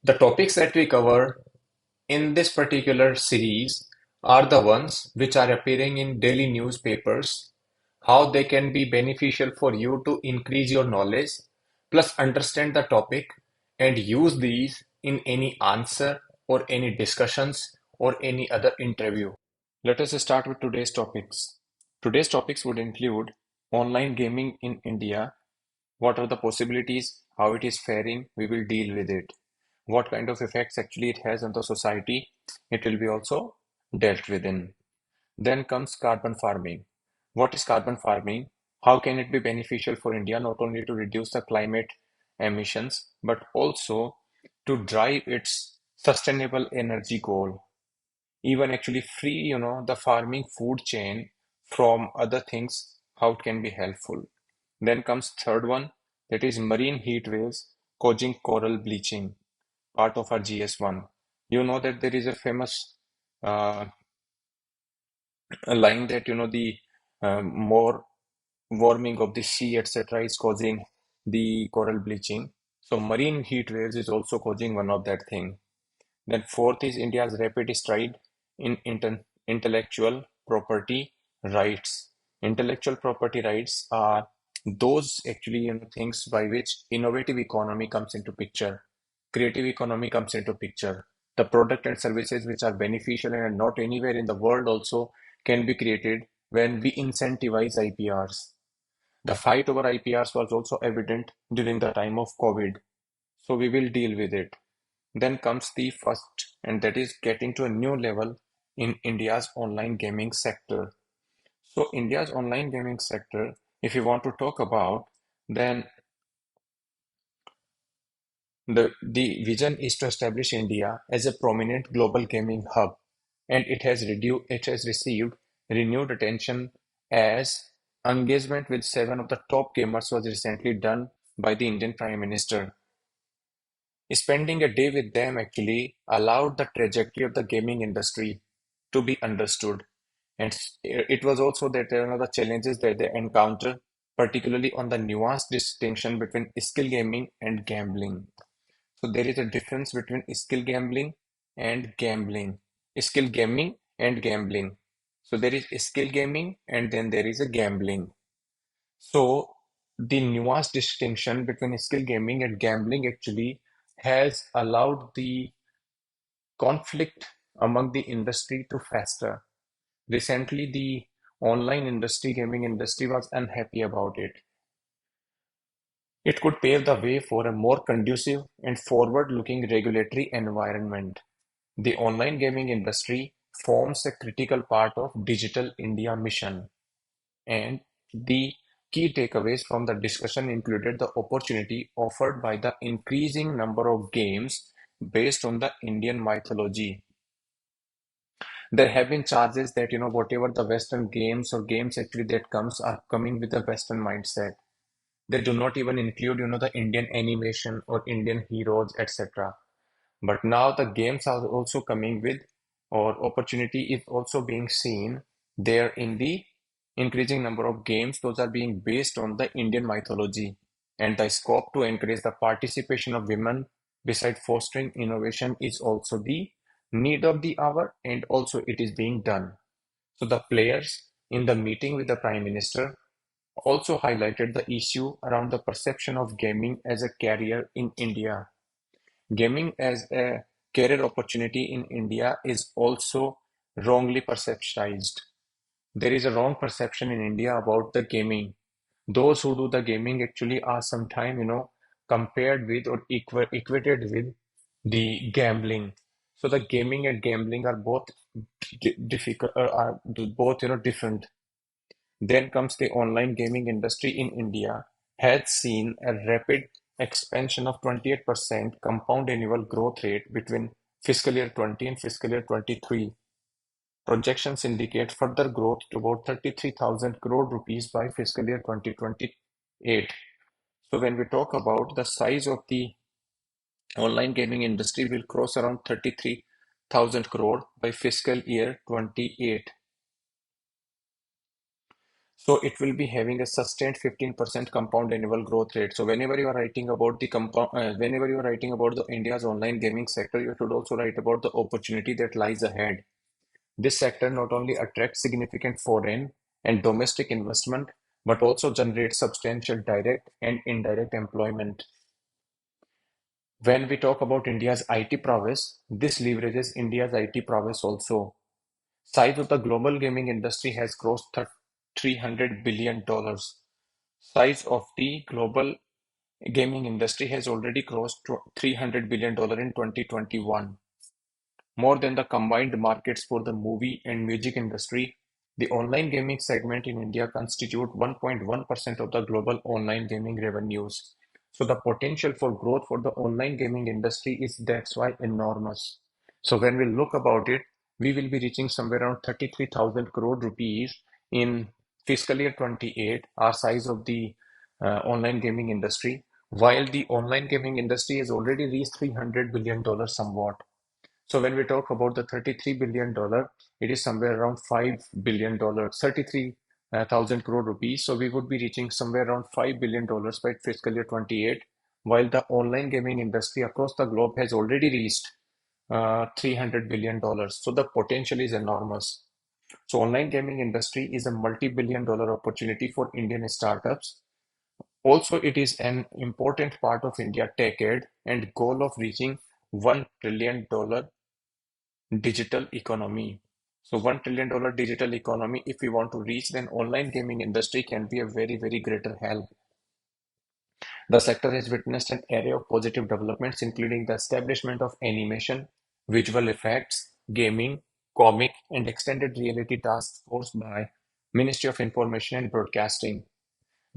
The topics that we cover in this particular series are the ones which are appearing in daily newspapers, how they can be beneficial for you to increase your knowledge, plus understand the topic and use these in any answer or any discussions or any other interview. Let us start with today's topics. Today's topics would include online gaming in India. What are the possibilities? How it is faring? We will deal with it. What kind of effects actually it has on the society? It will be also dealt with in. Then comes carbon farming. What is carbon farming? How can it be beneficial for India not only to reduce the climate emissions but also to drive its sustainable energy goal? Even actually free, the farming food chain from other things, how it can be helpful. Then comes third one, that is marine heat waves causing coral bleaching, part of our GS1. You know that there is a famous uh, line that the more warming of the sea, etc., is causing the coral bleaching. So marine heat waves is also causing one of that thing. Then fourth is India's rapid stride in intellectual property rights. Intellectual property rights are those actually things by which innovative economy comes into picture, creative economy comes into picture. The product and services which are beneficial and not anywhere in the world also can be created when we incentivize IPRs. The fight over IPRs was also evident during the time of COVID. So we will deal with it. Then comes the first, and that is getting to a new level in India's online gaming sector. So India's online gaming sector, if you want to talk about, then the vision is to establish India as a prominent global gaming hub, and it has received renewed attention as engagement with seven of the top gamers was recently done by the Indian Prime Minister. Spending a day with them actually allowed the trajectory of the gaming industry to be understood. And it was also that there are the challenges that they encounter, particularly on the nuanced distinction between skill gaming and gambling. So there is a difference between skill gambling and gambling, skill gaming and gambling. So there is skill gaming and then there is a gambling. So the nuanced distinction between skill gaming and gambling actually has allowed the conflict among the industry to fester. Recently, the online industry, gaming industry was unhappy about it. It could pave the way for a more conducive and forward-looking regulatory environment. The online gaming industry forms a critical part of Digital India mission. And the key takeaways from the discussion included the opportunity offered by the increasing number of games based on the Indian mythology. There have been charges that, whatever the Western games or games actually that comes are coming with a Western mindset. They do not even include, the Indian animation or Indian heroes, etc. But now the games are also coming with, or opportunity is also being seen there in the increasing number of games. Those are being based on the Indian mythology and the scope to encourage the participation of women beside fostering innovation is also the need of the hour and also it is being done. So the players in the meeting with the Prime Minister also highlighted the issue around the perception of gaming as a career in India. Gaming as a career opportunity in India is also wrongly perceptualized. There is a wrong perception in India about the gaming. Those who do the gaming actually are sometime, compared with or equated with the gambling. So the gaming and gambling are both difficult, are both, different. Then comes the online gaming industry in India has seen a rapid expansion of 28% compound annual growth rate between fiscal year 20 and fiscal year 23. Projections indicate further growth to about 33,000 crore rupees by fiscal year 2028. So when we talk about the size of the online gaming industry will cross around 33,000 crore by fiscal year 28. So it will be having a sustained 15% compound annual growth rate. So whenever you are writing about the whenever you are writing about the India's online gaming sector, you should also write about the opportunity that lies ahead. This sector not only attracts significant foreign and domestic investment, but also generates substantial direct and indirect employment. When we talk about India's IT prowess, this leverages India's IT prowess also. Size of the global gaming industry has crossed $300 billion. Size of the global gaming industry has already crossed $300 billion in 2021, more than the combined markets for the movie and music industry. The online gaming segment in India constitute 1.1% of the global online gaming revenues. So the potential for growth for the online gaming industry is that's why enormous. So when we look about it, we will be reaching somewhere around 33,000 crore rupees in fiscal year 28, our size of the online gaming industry, while the online gaming industry has already reached $300 billion somewhat. So when we talk about the $33 billion, it is somewhere around $5 billion, 33,000 crore rupees. So we would be reaching somewhere around $5 billion by fiscal year 28, while the online gaming industry across the globe has already reached $300 billion. So the potential is enormous. So online gaming industry is a multi-billion dollar opportunity for Indian startups. Also, it is an important part of India tech ed and goal of reaching $1 trillion digital economy. So $1 trillion digital economy, if we want to reach, then online gaming industry can be a very, very greater help. The sector has witnessed an array of positive developments, including the establishment of animation, visual effects, gaming, comic, and extended reality task force by Ministry of Information and Broadcasting.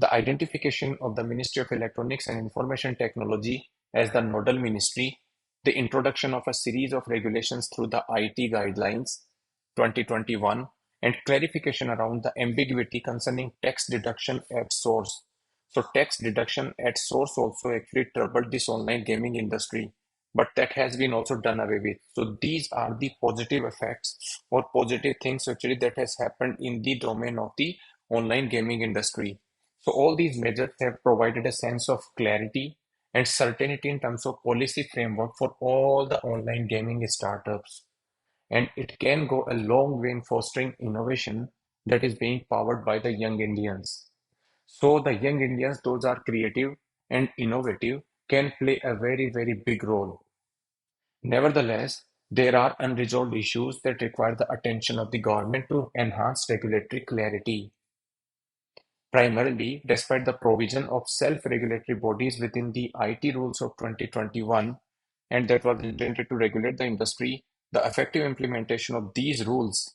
The identification of the Ministry of Electronics and Information Technology as the nodal ministry, the introduction of a series of regulations through the IT Guidelines 2021, and clarification around the ambiguity concerning tax deduction at source. So tax deduction at source also actually troubled this online gaming industry, but that has been also done away with. So these are the positive effects or positive things actually that has happened in the domain of the online gaming industry. So all these measures have provided a sense of clarity and certainty in terms of policy framework for all the online gaming startups. And it can go a long way in fostering innovation that is being powered by the young Indians. So the young Indians, those are creative and innovative, can play a very, very big role. Nevertheless, there are unresolved issues that require the attention of the government to enhance regulatory clarity. Primarily, despite the provision of self-regulatory bodies within the IT rules of 2021, and that was intended to regulate the industry, the effective implementation of these rules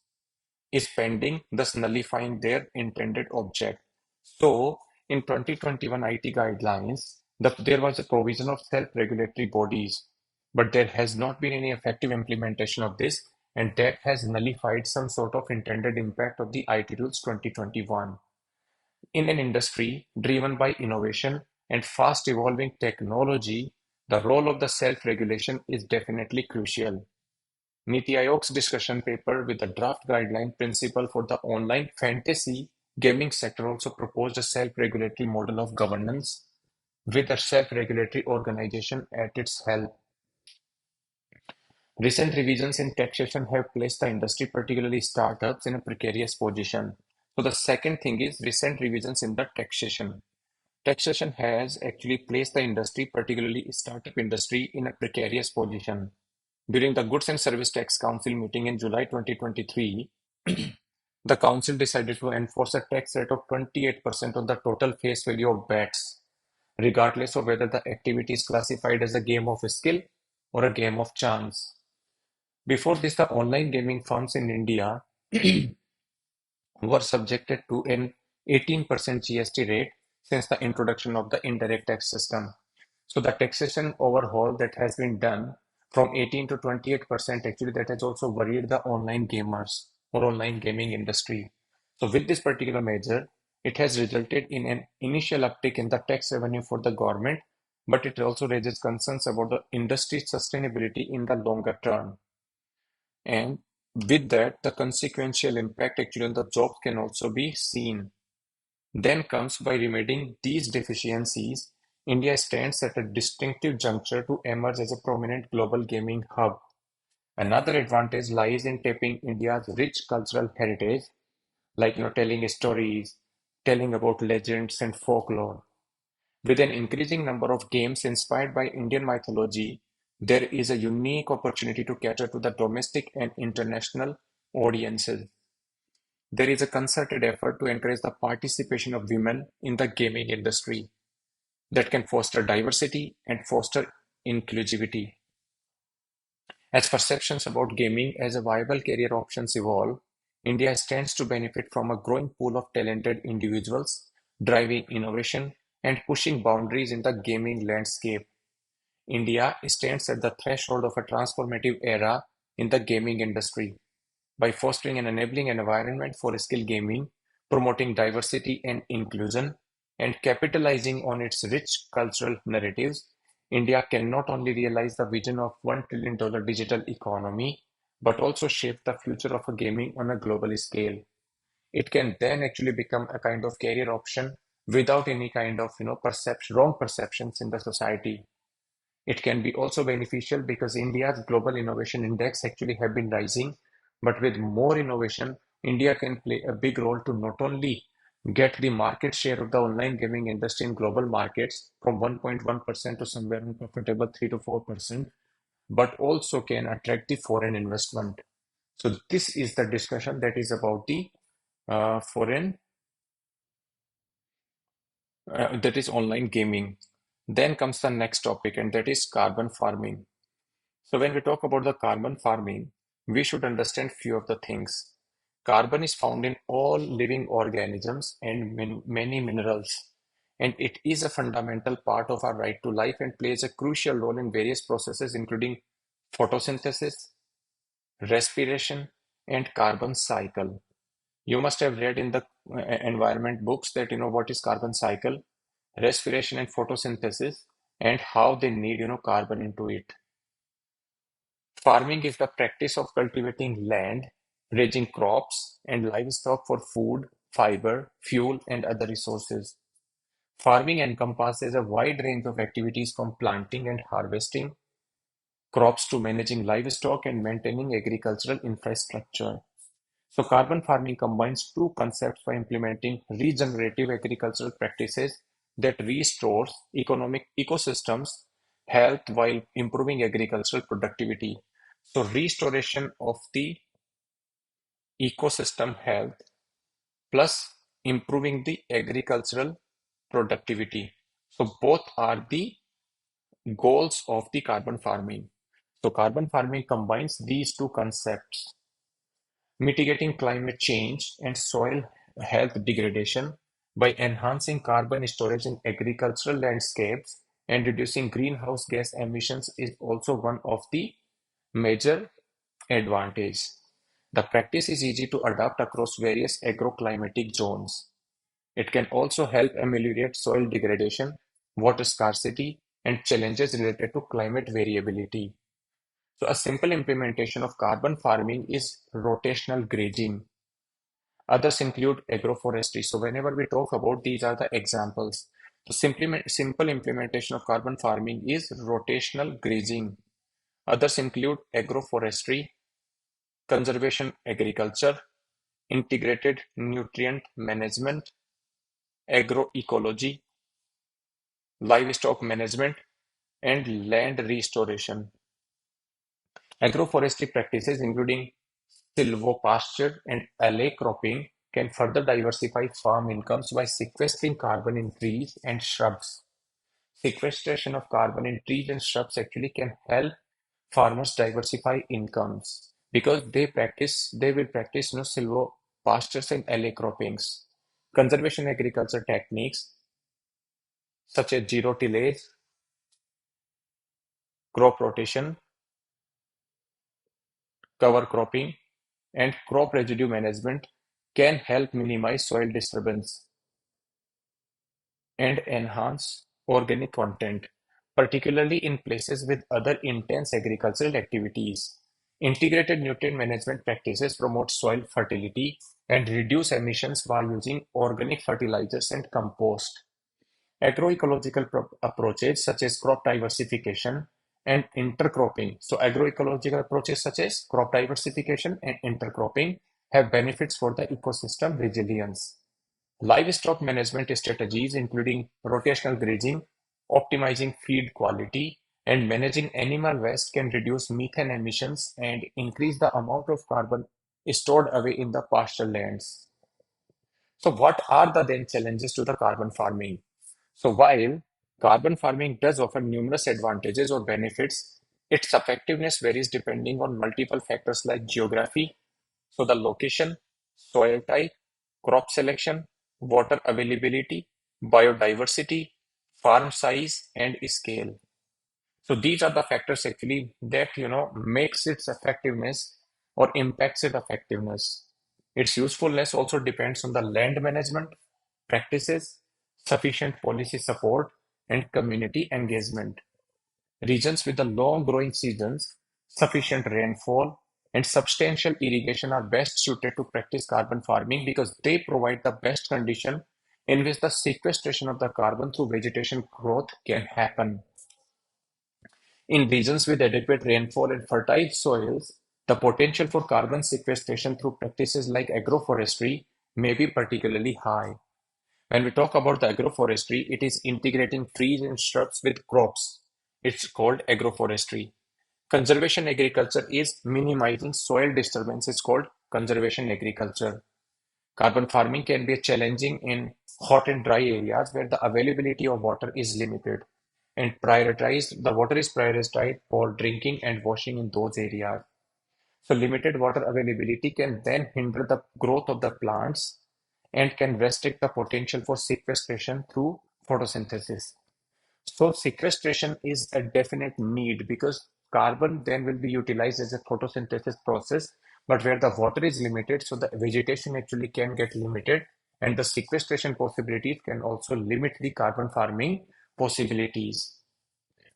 is pending, thus nullifying their intended object. So, in 2021 IT guidelines, there was a provision of self-regulatory bodies, but there has not been any effective implementation of this, and that has nullified some sort of intended impact of the IT rules 2021. In an industry driven by innovation and fast evolving technology, the role of the self-regulation is definitely crucial. Niti Aayog's discussion paper with the draft guideline principle for the online fantasy gaming sector also proposed a self-regulatory model of governance with a self-regulatory organization at its helm. Recent revisions in taxation have placed the industry, particularly startups, in a precarious position. So the second thing is recent revisions in the taxation. Taxation has actually placed the industry, particularly startup industry, in a precarious position. During the Goods and Service Tax Council meeting in July 2023, the council decided to enforce a tax rate of 28% on the total face value of bets, regardless of whether the activity is classified as a game of skill or a game of chance. Before this, the online gaming firms in India were subjected to an 18% GST rate since the introduction of the indirect tax system. So the taxation overhaul that has been done from 18 to 28%, actually that has also worried the online gamers or online gaming industry. So with this particular measure, it has resulted in an initial uptick in the tax revenue for the government, but it also raises concerns about the industry's sustainability in the longer term. And with that, the consequential impact actually on the jobs can also be seen. Then comes by remedying these deficiencies, India stands at a distinctive juncture to emerge as a prominent global gaming hub. Another advantage lies in tapping India's rich cultural heritage, like telling stories, telling about legends and folklore. With an increasing number of games inspired by Indian mythology, there is a unique opportunity to cater to the domestic and international audiences. There is a concerted effort to encourage the participation of women in the gaming industry that can foster diversity and foster inclusivity. As perceptions about gaming as a viable career options evolve, India stands to benefit from a growing pool of talented individuals driving innovation and pushing boundaries in the gaming landscape. India stands at the threshold of a transformative era in the gaming industry by fostering an enabling environment for skill gaming, promoting diversity and inclusion, and capitalizing on its rich cultural narratives. India can not only realize the vision of $1 trillion digital economy, but also shape the future of gaming on a global scale. It can then actually become a kind of career option without any kind of perception, wrong perceptions in the society. It can be also beneficial because India's global innovation index actually have been rising, but with more innovation, India can play a big role to not only get the market share of the online gaming industry in global markets from 1.1% to somewhere in profitable 3 to 4%, but also can attract the foreign investment. So this is the discussion that is about the foreign, that is online gaming. Then comes the next topic, and that is carbon farming. So when we talk about the carbon farming, we should understand few of the things. Carbon is found in all living organisms and many minerals, and it is a fundamental part of our right to life and plays a crucial role in various processes, including photosynthesis, respiration, and carbon cycle. You must have read in the environment books that what is carbon cycle, respiration, and photosynthesis, and how they need carbon into it. Farming is the practice of cultivating land, raising crops and livestock for food, fiber, fuel, and other resources. Farming encompasses a wide range of activities from planting and harvesting crops to managing livestock and maintaining agricultural infrastructure. So, carbon farming combines two concepts by implementing regenerative agricultural practices that restores economic ecosystems health while improving agricultural productivity. So, restoration of the ecosystem health plus improving the agricultural productivity. So, both are the goals of the carbon farming. So, carbon farming combines these two concepts, mitigating climate change and soil health degradation by enhancing carbon storage in agricultural landscapes and reducing greenhouse gas emissions is also one of the major advantages. The practice is easy to adopt across various agroclimatic zones. It can also help ameliorate soil degradation, water scarcity, and challenges related to climate variability. So, a simple implementation of carbon farming is rotational grazing. Others include agroforestry. So, whenever we talk about these are the examples. The simple implementation of carbon farming is rotational grazing. Others include agroforestry, conservation agriculture, integrated nutrient management, agroecology, livestock management, and land restoration. Agroforestry practices, including silvopasture and alley cropping, can further diversify farm incomes by sequestering carbon in trees and shrubs. Sequestration of carbon in trees and shrubs actually can help farmers diversify incomes because they will practice silvopastures and alley croppings. Conservation agriculture techniques such as zero tillage, crop rotation, cover cropping, and crop residue management can help minimize soil disturbance and enhance organic content, particularly in places with other intense agricultural activities. Integrated nutrient management practices promote soil fertility and reduce emissions while using organic fertilizers and compost. Agroecological approaches such as crop diversification and intercropping. So agroecological approaches such as crop diversification and intercropping have benefits for the ecosystem resilience. Livestock management strategies, including rotational grazing, optimizing feed quality, and managing animal waste, can reduce methane emissions and increase the amount of carbon stored away in the pasture lands. So, what are the then challenges to the carbon farming? So, while carbon farming does offer numerous advantages or benefits, its effectiveness varies depending on multiple factors like geography, so the location, soil type, crop selection, water availability, biodiversity, farm size, and scale. So these are the factors actually that makes its effectiveness or impacts its effectiveness. Its usefulness also depends on the land management practices, sufficient policy support, and community engagement. Regions with the long growing seasons, sufficient rainfall, and substantial irrigation are best suited to practice carbon farming because they provide the best condition in which the sequestration of the carbon through vegetation growth can happen. In regions with adequate rainfall and fertile soils, the potential for carbon sequestration through practices like agroforestry may be particularly high. When we talk about the agroforestry, it is integrating trees and shrubs with crops. It's called agroforestry. Conservation agriculture is minimizing soil disturbance. It's called conservation agriculture. Carbon farming can be challenging in hot and dry areas where the availability of water is limited. And the water is prioritized for drinking and washing in those areas. So limited water availability can then hinder the growth of the plants and can restrict the potential for sequestration through photosynthesis. So sequestration is a definite need because carbon then will be utilized as a photosynthesis process, but where the water is limited, so the vegetation actually can get limited, and the sequestration possibilities can also limit the carbon farming possibilities.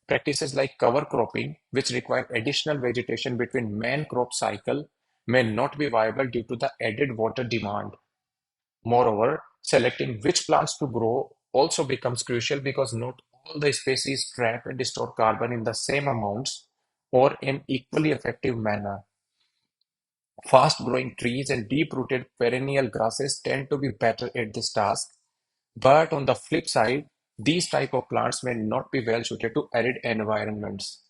Practices like cover cropping, which require additional vegetation between main crop cycle, may not be viable due to the added water demand. Moreover, selecting which plants to grow also becomes crucial because not all the species trap and store carbon in the same amounts or in equally effective manner. Fast-growing trees and deep-rooted perennial grasses tend to be better at this task, but on the flip side, these type of plants may not be well suited to arid environments.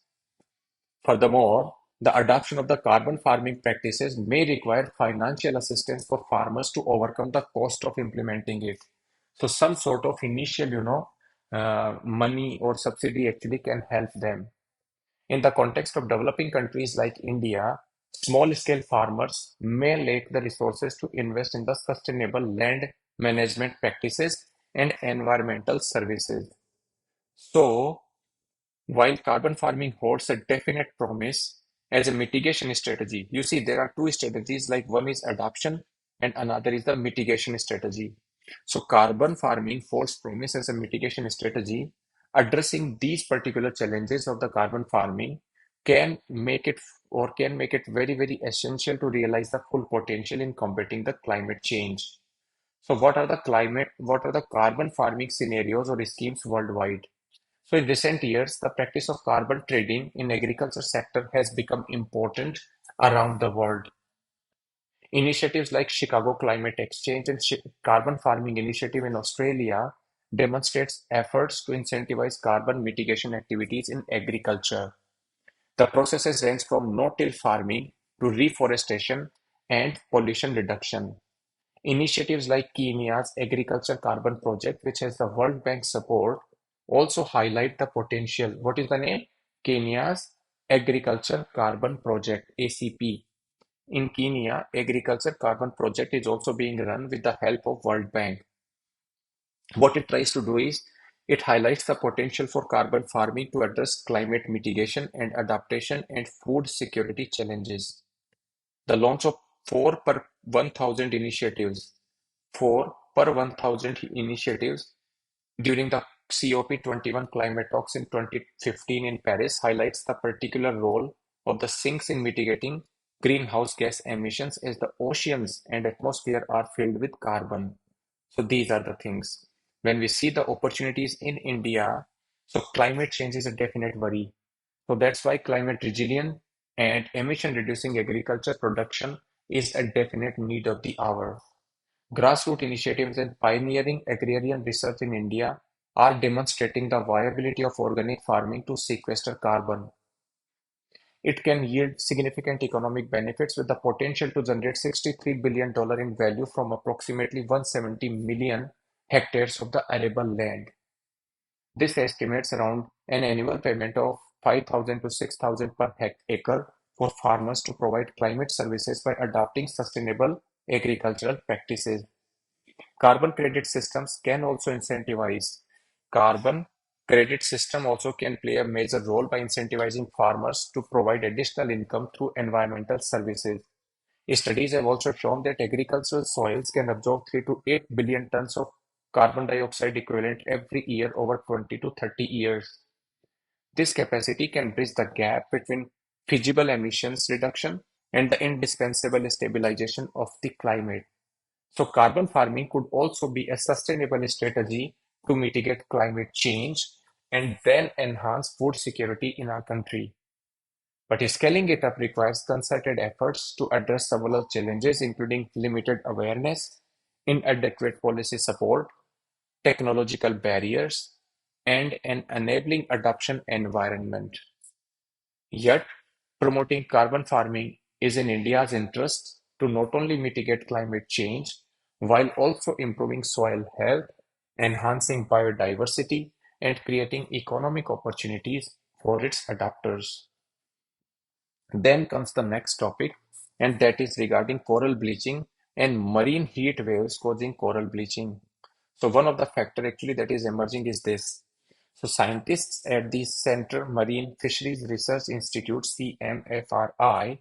Furthermore, the adoption of the carbon farming practices may require financial assistance for farmers to overcome the cost of implementing it. So some sort of initial, money or subsidy actually can help them. In the context of developing countries like India, small-scale farmers may lack the resources to invest in the sustainable land management practices and environmental services. So, while carbon farming holds a definite promise as a mitigation strategy, you see there are two strategies like one is adoption and another is the mitigation strategy. So carbon farming holds promise as a mitigation strategy. Addressing these particular challenges of the carbon farming can make it can make it very, very essential to realize the full potential in combating the climate change. So what are the carbon farming scenarios or schemes worldwide? So in recent years, the practice of carbon trading in agriculture sector has become important around the world. Initiatives like Chicago Climate Exchange and Carbon Farming Initiative in Australia demonstrates efforts to incentivize carbon mitigation activities in agriculture. The processes range from no-till farming to reforestation and pollution reduction. Initiatives like Kenya's Agriculture Carbon Project, which has the World Bank support, also highlight the potential. What is the name? Kenya's Agriculture Carbon Project, ACP. In Kenya, Agriculture Carbon Project is also being run with the help of World Bank. What it tries to do is it highlights the potential for carbon farming to address climate mitigation and adaptation and food security challenges. The launch of 4 per 1,000 initiatives 4 per 1,000 initiatives during the COP21 climate talks in 2015 in Paris highlights the particular role of the sinks in mitigating greenhouse gas emissions as the oceans and atmosphere are filled with carbon. So these are the things. When we see the opportunities in India, so climate change is a definite worry. So that's why climate resilient and emission reducing agriculture production is a definite need of the hour. Grassroots initiatives and pioneering agrarian research in India are demonstrating the viability of organic farming to sequester carbon. It can yield significant economic benefits with the potential to generate $63 billion in value from approximately 170 million hectares of the arable land. This estimates around an annual payment of 5,000 to 6,000 per acre for farmers to provide climate services by adopting sustainable agricultural practices. Carbon credit systems can also incentivize. Carbon credit system also can play a major role by incentivizing farmers to provide additional income through environmental services. Studies have also shown that agricultural soils can absorb 3 to 8 billion tons of carbon dioxide equivalent every year over 20 to 30 years. This capacity can bridge the gap between feasible emissions reduction and the indispensable stabilization of the climate. So carbon farming could also be a sustainable strategy to mitigate climate change and then enhance food security in our country. But scaling it up requires concerted efforts to address several challenges, including limited awareness, inadequate policy support, technological barriers, and an enabling adoption environment. Yet, promoting carbon farming is in India's interest to not only mitigate climate change while also improving soil health, enhancing biodiversity, and creating economic opportunities for its adopters. Then comes the next topic, and that is regarding coral bleaching and marine heat waves causing coral bleaching. So one of the factor actually that is emerging is this. So scientists at the Center Marine Fisheries Research Institute (CMFRI)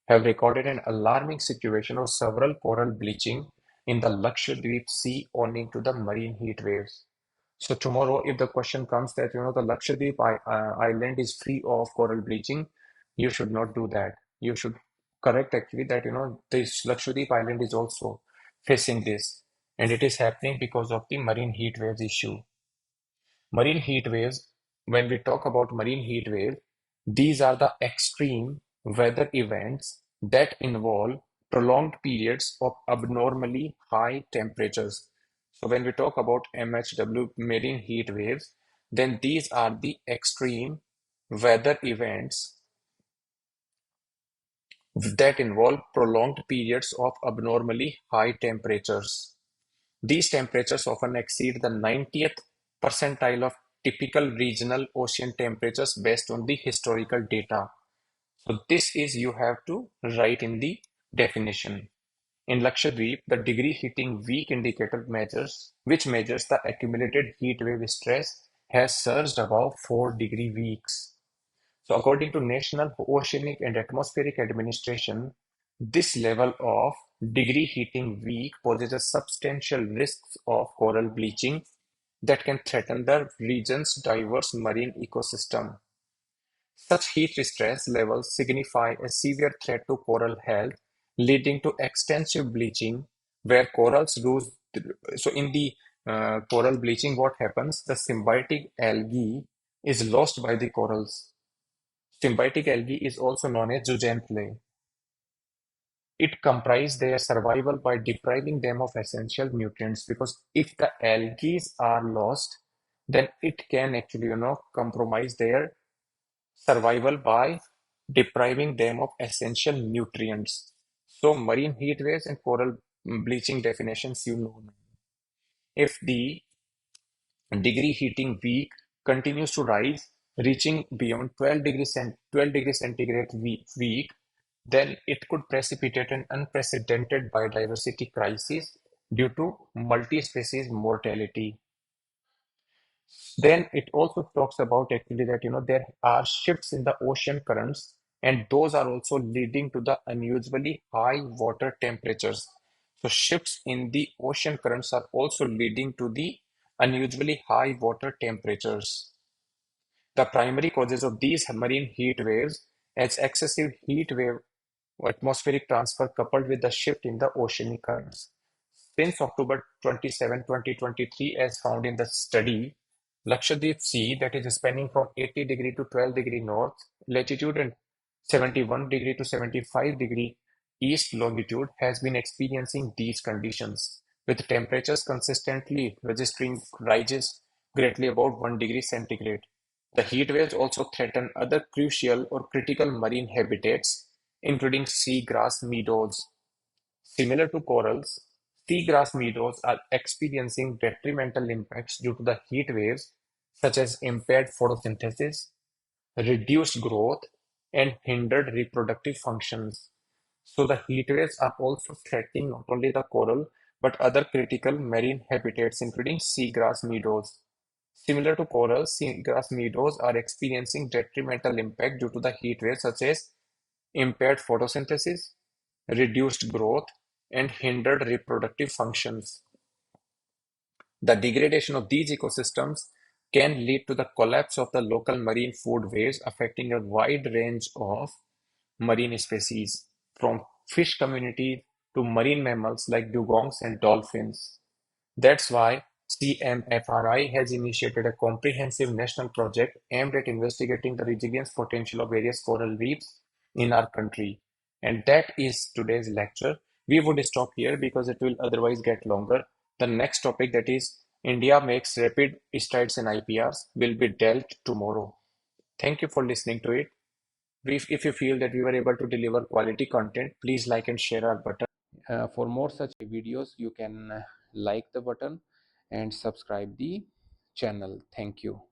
have recorded an alarming situation of several coral bleaching in the Lakshadweep Sea owing to the marine heat waves. So tomorrow, if the question comes that the Lakshadweep island is free of coral bleaching, you should not do that. You should correct actually that this Lakshadweep island is also facing this, and it is happening because of the marine heat waves issue. Marine heat waves, when we talk about marine heat waves, these are the extreme weather events that involve prolonged periods of abnormally high temperatures. So when we talk about MHW, marine heat waves, then these are the extreme weather events that involve prolonged periods of abnormally high temperatures. These temperatures often exceed the 90th percentile of typical regional ocean temperatures based on the historical data. So this is you have to write in the definition. In Lakshadweep, the degree heating week indicator measures, which measures the accumulated heat wave stress, has surged above 4 degree weeks. So according to National Oceanic and Atmospheric Administration, this level of degree heating week poses a substantial risks of coral bleaching that can threaten the region's diverse marine ecosystem. Such heat stress levels signify a severe threat to coral health, leading to extensive bleaching, where corals lose. So, in the coral bleaching, what happens? The symbiotic algae is lost by the corals. Symbiotic algae is also known as zooxanthellae. It comprises their survival by depriving them of essential nutrients because if the algae are lost, then it can actually, compromise their survival by depriving them of essential nutrients. So marine heat waves and coral bleaching definitions you know. If the degree heating week continues to rise, reaching beyond 12 degrees centigrade week, then it could precipitate an unprecedented biodiversity crisis due to multi-species mortality. Then it also talks about actually that there are shifts in the ocean currents, and those are also leading to the unusually high water temperatures. So shifts in the ocean currents are also leading to the unusually high water temperatures. The primary causes of these marine heat waves as excessive heat wave atmospheric transfer coupled with the shift in the oceanic currents. Since October 27, 2023, as found in the study, Lakshadweep Sea, that is spanning from 80 degree to 12 degree north latitude and 71 degree to 75 degree east longitude, has been experiencing these conditions, with temperatures consistently registering rises greatly above 1 degree centigrade. The heat waves also threaten other crucial or critical marine habitats, including seagrass meadows. Similar to corals, seagrass meadows are experiencing detrimental impacts due to the heat waves, such as impaired photosynthesis, reduced growth, and hindered reproductive functions. So the heat waves are also threatening not only the coral but other critical marine habitats, including seagrass meadows. Similar to corals, seagrass meadows are experiencing detrimental impact due to the heat waves, such as impaired photosynthesis, reduced growth, and hindered reproductive functions. The degradation of these ecosystems can lead to the collapse of the local marine food webs, affecting a wide range of marine species, from fish communities to marine mammals like dugongs and dolphins. That's why CMFRI has initiated a comprehensive national project aimed at investigating the resilience potential of various coral reefs in our country. And that is today's lecture. We would stop here because it will otherwise get longer. The next topic, that is India makes rapid strides in IPRs, will be dealt tomorrow. Thank you for listening to it. If you feel that we were able to deliver quality content, please like and share our button. For more such videos, you can like the button and subscribe the channel. Thank you.